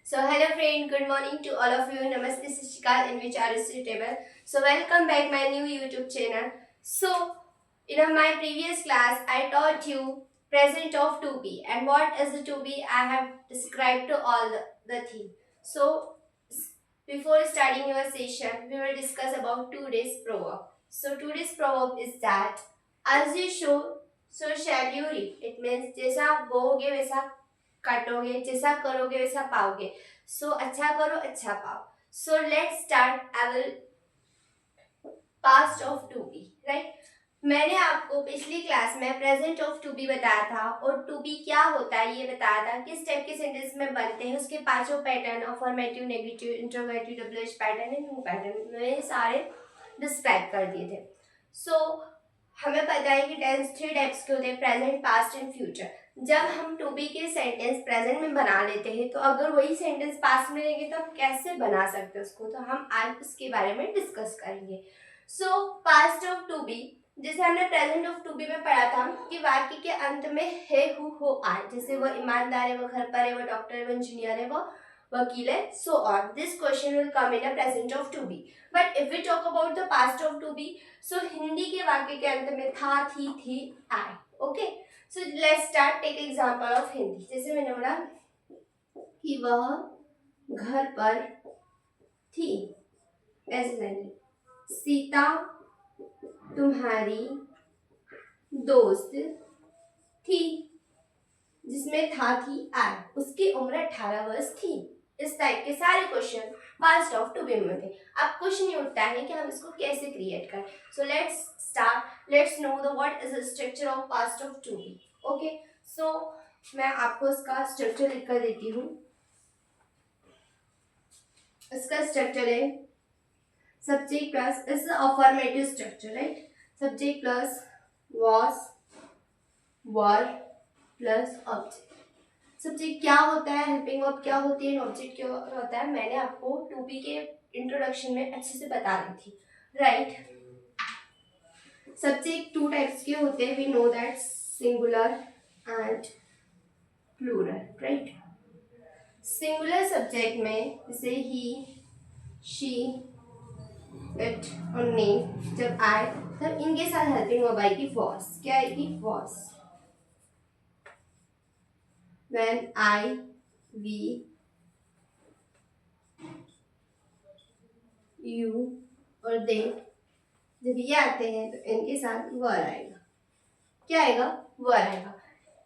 So hello friend, good morning to all of you. Namaste, Shishikal, in which are you suitable. So welcome back my new YouTube channel. So in my previous class, I taught you present of to be and what is the to be. I have described to all the thing. So before starting your session, we will discuss about today's proverb. So today's proverb is that as you sow, so shall you reap. It means जैसा आप बोओगे वैसा काटोगे, जैसा करोगे वैसा पाओगे. सो अच्छा करो अच्छा पाओ. So let's start. I will past of to be, right. मैंने आपको पिछली क्लास में प्रेजेंट ऑफ टू बी बताया था और टू बी क्या होता है ये बताया था, किस टाइप के सेंटेंस में बनते हैं, उसके पांचों pattern, affirmative, negative, interrogative, double H pattern and new pattern में सारे डिस्क्राइब कर दिए थे. सो हमें पता है कि टेंस थ्री टाइप्स के होते हैं, प्रेजेंट, पास्ट एंड फ्यूचर. जब हम टू बी के सेंटेंस प्रेजेंट में बना लेते हैं तो अगर वही सेंटेंस पास्ट में रहेंगे तो हम कैसे बना सकते हैं उसको, तो हम आज उसके बारे में डिस्कस करेंगे. So past of to be, जैसे हमने प्रेजेंट ऑफ टू बी में पढ़ा था कि वाक्य के अंत में है, हो, आए. जैसे वो ईमानदार है, वो घर पर है, वो डॉक्टर है, वो इंजीनियर है, वो वकील है, so on. This question will come in a present of to be. But if we talk about the past of to be, so Hindi के वाक्य के अंत में था, थी, आए. Okay, so let's start. Take example of Hindi. जैसे मैंने बोला कि वह घर पर थी, ऐसे सेंटेंस. सीता तुम्हारी दोस्त थी, जिसमें था, थी, आए. उसकी उम्र 18 वर्ष थी. इस टाइप के सारे question past of to be में थे. अब क्वेश्चन ये उठता है कि हम इसको कैसे क्रिएट करें. So let's start. Let's know the what is the structure of past of to be. Okay, so मैं आपको इसका स्ट्रक्चर लिख कर देती हूँ. इसका स्ट्रक्चर है subject plus, is the affirmative structure, right? Subject plus was, were plus object. Subject क्या होता है, हेल्पिंग वर्ब क्या होती है, ऑब्जेक्ट क्या होता है, मैंने आपको टू बी के इंट्रोडक्शन में अच्छे से बता दी थी, राइट. सब्जेक्ट टू टाइप्स के होते हैं, we know that, singular and plural, right. Singular subject में जैसे ही, शी, इट और नेम जब आए तब इनके साथ हेल्पिंग वर्ब आएगी वॉस. क्या आएगी? Was. When I, we, you और दे जब ये आते हैं तो इनके साथ वर आएगा. क्या आएगा? वर आएगा.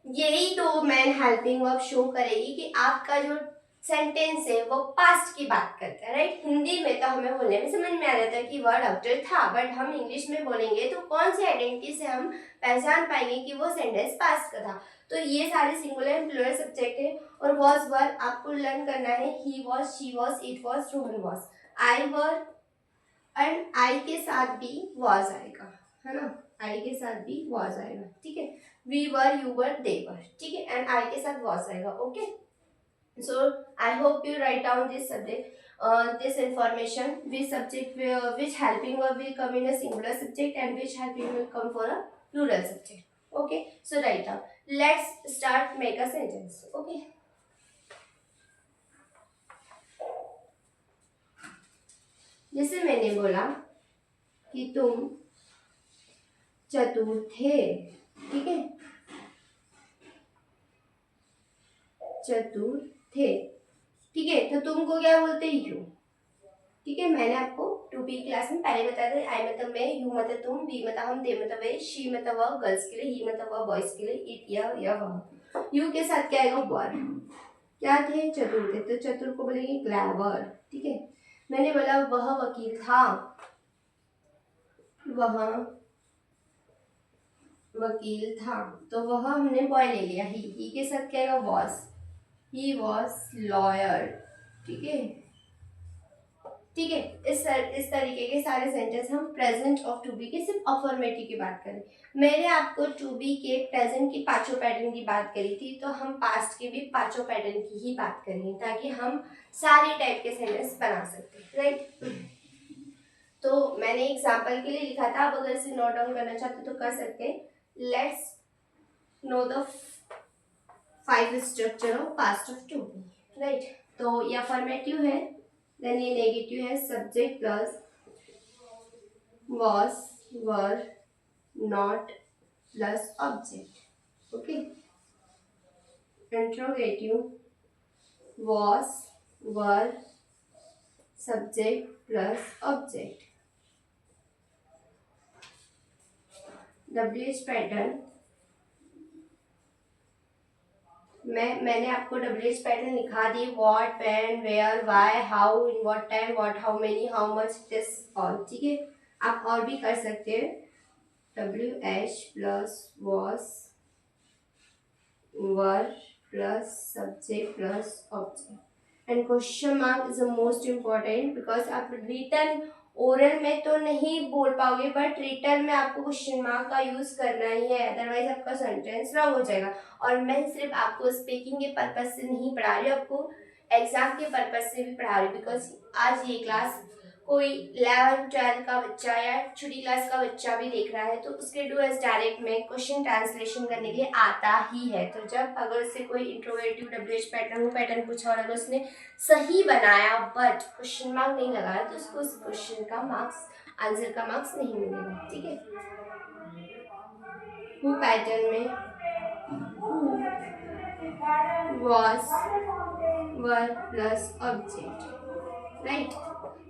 यही दो मेन हेल्पिंग वर्ब शो करेगी कि आपका जो सेंटेंस है वो पास्ट की बात करता है, राइट. हिंदी में तो हमें बोलने में समझ में आ रहा था कि वह डॉक्टर था, बट हम इंग्लिश में बोलेंगे तो कौन सी आइडेंटिटी से हम पहचान पाएंगे कि वो सेंटेंस पास्ट का था. तो ये सारे सिंगुलर एंड प्लूरल सब्जेक्ट है. और वॉज, वर आपको लर्न करना है. He was, she was, it was, Rohan was, I were, and I के साथ भी वॉज आएगा, है ना. आई के साथ भी वॉज आएगा, ठीक है. वी वर, यू वर, दे वर, ठीक है. एंड आई के साथ वॉज आएगा. Okay, so I hope you write down this subject, this information, which subject which helping verb will come in a singular subject and which helping will come for a plural subject. Okay, so write down. Let's start make a sentence. Okay, जैसे मैंने बोला कि तुम चतुर थे, ठीक है, चतुर थे, ठीक है. तो तुमको क्या बोलते हैं? यू, ठीक है. मैंने आपको टू बी क्लास में पहले बताया था. आई मतलब मैं, यू मतलब तुम, वी मतलब हम, दे मतलब वे, शी मतलब वह गर्ल्स के लिए, ही मतलब वह बॉयज के लिए, इट या वह. यू के साथ क्या आएगा? वर. क्या थे? चतुर थे, तो चतुर को बोलेंगे क्लेवर, ठीक है. मैंने बोला वह वकील था, वह वकील था, तो वह हमने बॉय ले लिया. ही के साथ क्या आएगा? वॉज. ही वॉज लॉयर, ठीक है, ठीक है. इस तरीके के सारे सेंटेंस हम प्रेजेंट ऑफ टू बी के सिर्फ अफर्मेटिव की बात करें. मैंने आपको टू बी के प्रेजेंट की पांचों पैटर्न की बात करी थी, तो हम पास्ट के भी पांचों पैटर्न की ही बात करेंगे ताकि हम सारे टाइप के सेंटेंस बना सकते, राइट. तो मैंने एग्जाम्पल के लिए लिखा था, अब अगर इसे नोट डाउन करना चाहते तो कर सकते हैं. Let's know the 5 structure of past of to be, right. तो ये अफर्मेटिव है, देन ये नेगेटिव है, subject plus was, were, not plus object. Okay. Interrogative was, were, subject plus object. WH pattern मैंने आपको WH पैटर्न लिखा दी, what, when, where, why, how, in what time, what, how many, how much, this all. ठीक है, आप और भी कर सकते हैं। WH plus was, were plus subject plus object and question mark is the most important because आप return oral में तो नहीं बोल पाओगे, बट रिटर्न में आपको क्वेश्चन मार्क का यूज करना ही है, अदरवाइज आपका सेंटेंस रॉन्ग हो जाएगा। और मैं सिर्फ आपको स्पीकिंग के पर्पज से नहीं पढ़ा रही हूँ, आपको एग्जाम के पर्पज से भी पढ़ा रही हूँ, बिकॉज आज ये क्लास कोई 11 12 का बच्चा या छोटी क्लास का बच्चा भी देख रहा है, तो उसके डू एस डायरेक्ट में क्वेश्चन ट्रांसलेशन करने के लिए आता ही है। तो जब अगर से कोई इंट्रोगेटिव WH पैटर्न पूछा और अगर उसने सही बनाया बट क्वेश्चन मार्क नहीं लगाया, तो उसको उस क्वेश्चन का मार्क्स, आंसर का मार्क्स नहीं मिलेगा। ठीक है, हु पैटर्न में was, were plus object, right?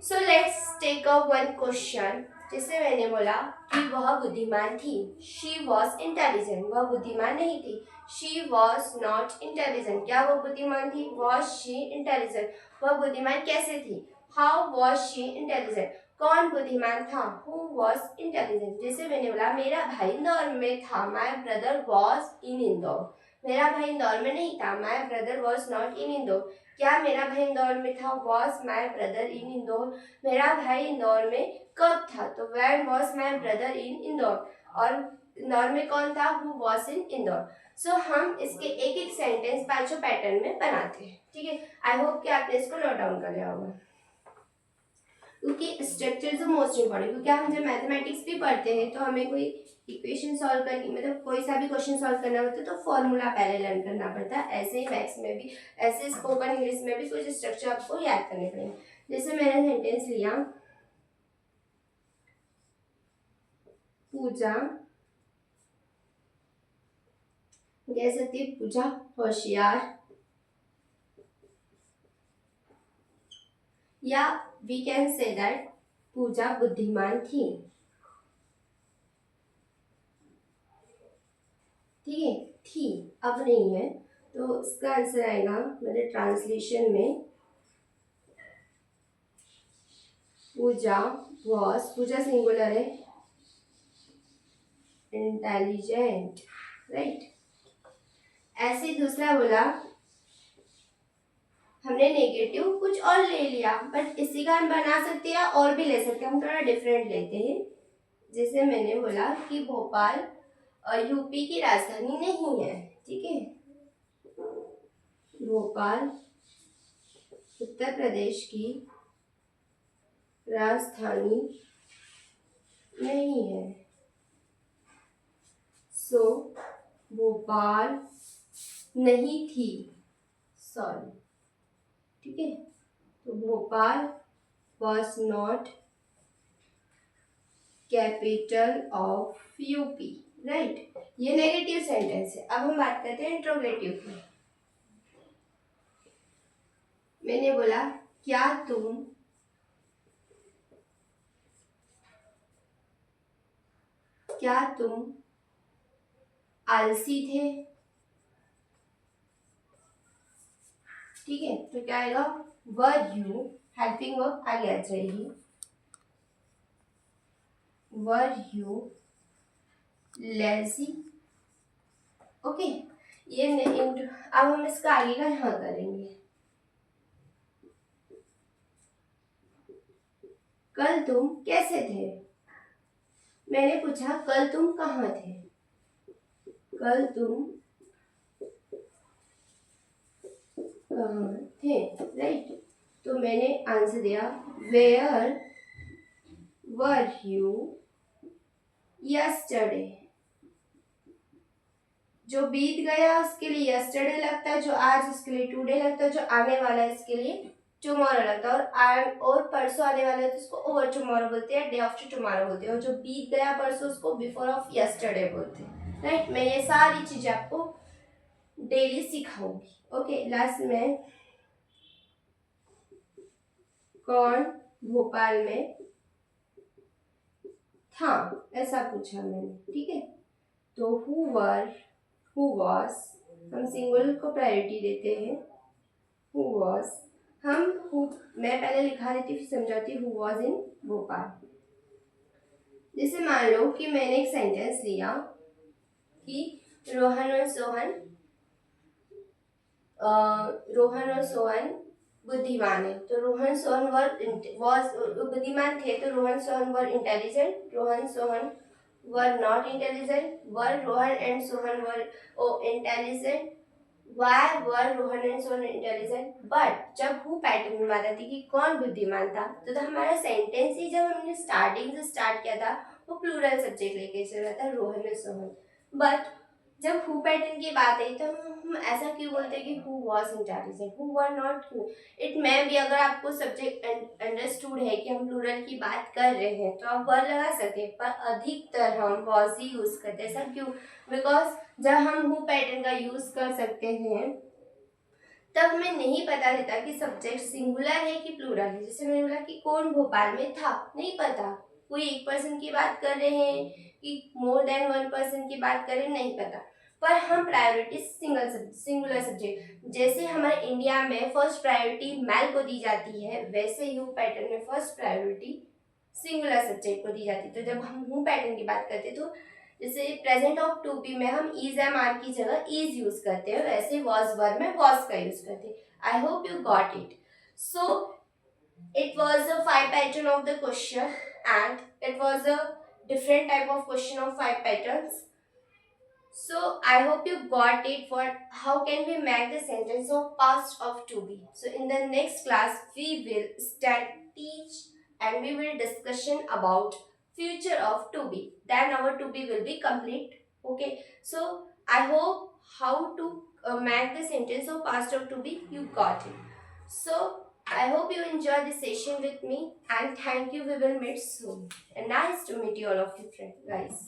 So let's take up one question. जैसे मैंने बोला कि वह बुद्धिमान थी, she was intelligent, वह बुद्धिमान नहीं थी, she was not intelligent, क्या वह बुद्धिमान थी, was she intelligent, वह बुद्धिमान कैसे थी, how was she intelligent, कौन बुद्धिमान था, who was intelligent। जैसे मैंने बोला मेरा भाई इंदौर में था, my brother was in Indore, मेरा भाई इंदौर में नहीं था, my brother was not in Indore, क्या मेरा भाई इंदौर में था, was my brother in Indore, मेरा भाई इंदौर में कब था, तो when was my brother in Indore, और इंदौर में कौन था, who was in इंदौर। सो हम इसके एक एक सेंटेंस पांचों पैटर्न में बनाते हैं। ठीक है, आई होप कि आपने इसको नोट डाउन कर लिया होगा, क्योंकि स्ट्रक्चर इज मोस्ट इम्पॉर्टेंट। क्योंकि हम जब मैथमेटिक्स भी पढ़ते हैं तो हमें कोई इक्वेशन सॉल्व करनी, मतलब कोई सा भी क्वेश्चन सॉल्व करना होता है तो फॉर्मूला पहले लर्न करना पड़ता है। ऐसे ही मैथ्स में भी, ऐसे स्पोकन इंग्लिश में भी कुछ स्ट्रक्चर आपको याद करने पड़ेंगे। जैसे मैंने सेंटेंस लिया, पूजा, कह सकती है पूजा होशियार, या वी कैन से दैट पूजा बुद्धिमान थी। ठीक है, थी अब नहीं है, तो इसका आंसर आएगा मेरे ट्रांसलेशन में, पूजा वॉज, पूजा सिंगुलर है, इंटेलिजेंट, राइट। ऐसे दूसरा बोला, हमने नेगेटिव कुछ और ले लिया, बट इसी का हम बना सकते हैं और भी ले सकते हैं, हम थोड़ा डिफरेंट लेते हैं। जैसे मैंने बोला कि भोपाल यूपी की राजधानी नहीं है। ठीक है, भोपाल उत्तर प्रदेश की राजधानी नहीं है, सो भोपाल नहीं थी, सॉरी। ठीक है, तो Bhopal was not capital of UP, right. ये नेगेटिव सेंटेंस है। अब हम बात करते हैं इंट्रोगेटिव की। मैंने बोला क्या तुम आलसी थे। ठीक है, तो क्या आएगा, वर यू, हेल्पिंग वर्ब आगे आ जाएगी, वर यू लेजी। ओके, ये अब हम इसका आगे का यहाँ करेंगे। कल तुम कैसे थे, मैंने पूछा कल तुम कहाँ थे, कल तुम कहाँ थे, राइट। तो मैंने आंसर दिया वेयर वर यू यस्टरडे। जो बीत गया उसके लिए यस्टरडे लगता है, जो आज उसके लिए टुडे लगता है, जो आने वाला है इसके लिए टुमारो लगता है, और परसों आने वाला है तो उसको ओवर टुमारो बोलते हैं, डे आफ्टर टुमारो बोलते हैं, और जो बीत गया परसों उसको बिफोर ऑफ यस्टरडे बोलते हैं। राइट, मैं ये सारी चीजें आपको डेली सिखाऊंगी। ओके, लास्ट में कौन भोपाल में था, ऐसा पूछा मैंने, ठीक है। तो हु वॉज, हम सिंगुलर को प्रायोरिटी देते हैं। हु वॉज, मैं पहले लिखा देती फिर समझाती, हु वॉज इन भोपाल। जैसे मान लो कि मैंने एक सेंटेंस लिया कि रोहन और सोहन बुद्धिमान है, तो रोहन सोहन वॉज बुद्धिमान थे, तो Rohan Sohan were intelligent, Rohan Sohan were not intelligent, were Rohan and Sohan were intelligent, why were Rohan and Sohan intelligent. But जब हु पैटर्न में बात आती कि कौन बुद्धिमान था, तो हमारा सेंटेंस ही जब हमने स्टार्टिंग से स्टार्ट किया था वो प्लूरल सब्जेक्ट लेके चल रहा था, रोहन और सोहन। बट जब हु पैटर्न की बात आई तो हम ऐसा क्यों बोलते हैं कि who was intelligent, who were not. It may भी, अगर आपको सब्जेक्ट अंडरस्टूड है कि हम प्लूरल की बात कर रहे हैं तो आप वर लगा सकते हैं, पर अधिकतर हम वॉज ही यूज करते हैं। ऐसा क्यों? बिकॉज जब हम हु पैटर्न का यूज कर सकते हैं तब हमें नहीं पता रहता कि सब्जेक्ट सिंगुलर है कि प्लूरल है। जैसे मैंने बोला कि कौन भोपाल में था, नहीं पता, कोई एक पर्सन की बात कर रहे हैं कि मोर देन वन पर्सन की बात कर रहे हैं, नहीं पता। पर हम प्रायोरिटी सिंगुलर सब्जेक्ट, जैसे हमारे इंडिया में फर्स्ट प्रायोरिटी मेल को दी जाती है, वैसे यू पैटर्न में फर्स्ट प्रायोरिटी सिंगुलर सब्जेक्ट को दी जाती है। तो जब हम हूँ पैटर्न की बात करते हैं तो जैसे प्रेजेंट ऑफ टू बी में हम इज एम आर की जगह इज यूज करते हैं, वैसे वॉज वर में वॉज का यूज करते हैं। I hope you got it. So it was a 5 pattern of the question, and it was a different type of question of 5 patterns. So I hope you got it for how can we make the sentence of past of to be. So in the next class we will start teach and we will discussion about future of to be, then our to be will be complete. Okay, so I hope how to make the sentence of past of to be you got it. So I hope you enjoy this session with me, and thank you. We will meet soon. And nice to meet you all of you friends, guys.